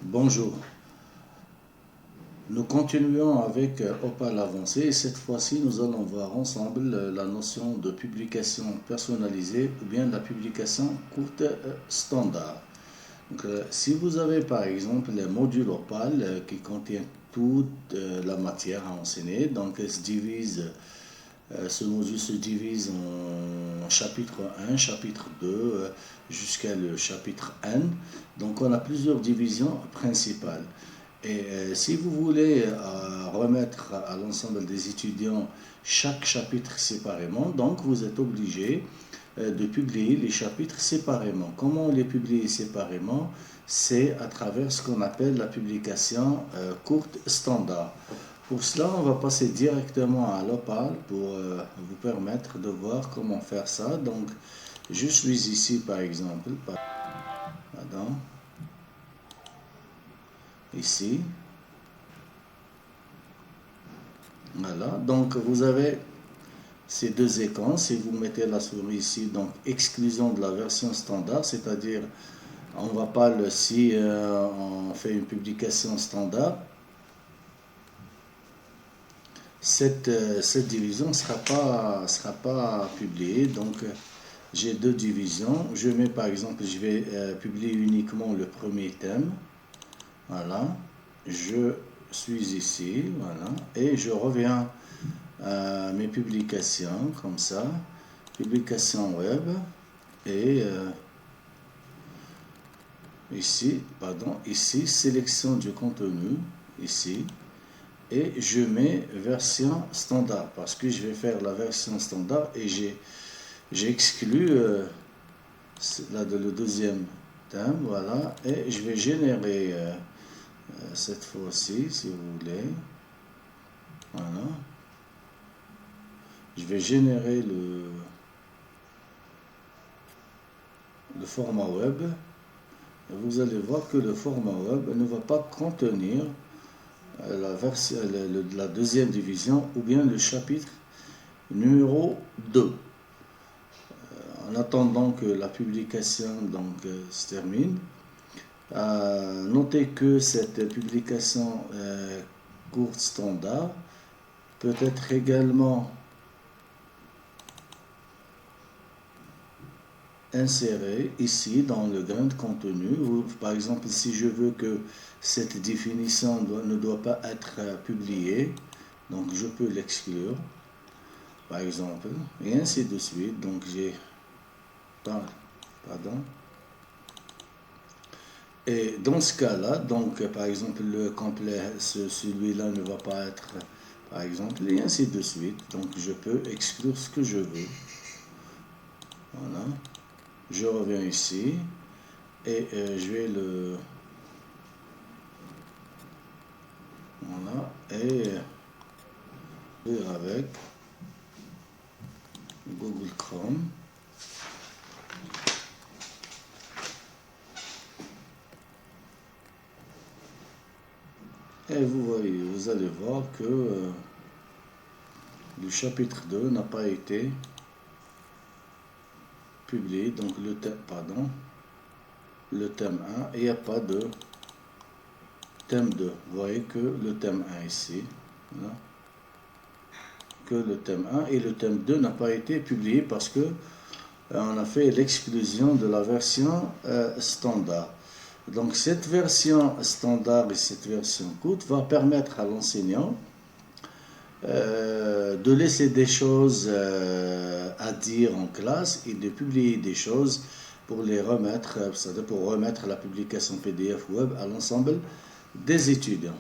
Bonjour, nous continuons avec Opal avancé et cette fois-ci nous allons voir ensemble la notion de publication personnalisée ou bien la publication courte standard. Donc, si vous avez par exemple les modules Opal qui contiennent toute la matière à enseigner, donc ce module se divise en chapitre 1, chapitre 2, jusqu'à le chapitre N. Donc on a plusieurs divisions principales. Et si vous voulez remettre à l'ensemble des étudiants chaque chapitre séparément, donc vous êtes obligé de publier les chapitres séparément. Comment les publier séparément? C'est à travers ce qu'on appelle la publication courte standard. Pour cela, on va passer directement à l'Opal pour vous permettre de voir comment faire ça. Donc, je suis ici par exemple, pardon, ici. Voilà, donc vous avez ces deux écrans. Si vous mettez la souris ici, donc exclusion de la version standard, c'est-à-dire on va pas si on fait une publication standard, cette division ne sera pas publiée. Donc j'ai deux divisions. Je mets par exemple, je vais publier uniquement le premier thème. Voilà, je suis ici, voilà, et je reviens à mes publications comme ça, publication web, et ici, sélection du contenu, ici, et je mets version standard, parce que je vais faire la version standard, et j'ai exclu le deuxième thème, voilà, et je vais générer cette fois-ci, si vous voulez, voilà, je vais générer le format web. Et vous allez voir que le format web ne va pas contenir la deuxième division ou bien le chapitre numéro 2. En attendant que la publication se termine, notez que cette publication courte standard peut être également insérée ici dans le grain de contenu. Ou, par exemple, si je veux que cette définition ne doit pas être publiée, donc je peux l'exclure, par exemple, et ainsi de suite. Donc j'ai pardon. Et dans ce cas-là, donc par exemple le complet, celui-là ne va pas être, par exemple, et ainsi de suite. Donc je peux exclure ce que je veux. Voilà. Je reviens ici et je vais voilà, et avec Google Chrome. Et vous allez voir que le chapitre 2 n'a pas été publié, donc le thème 1, et il n'y a pas de thème 2. Vous voyez que le thème 1 ici, voilà, que le thème 1 et le thème 2 n'a pas été publié parce que on a fait l'exclusion de la version standard. Donc cette version standard et cette version courte va permettre à l'enseignant de laisser des choses à dire en classe et de publier des choses pour les remettre, c'est-à-dire pour remettre la publication PDF web à l'ensemble des étudiants.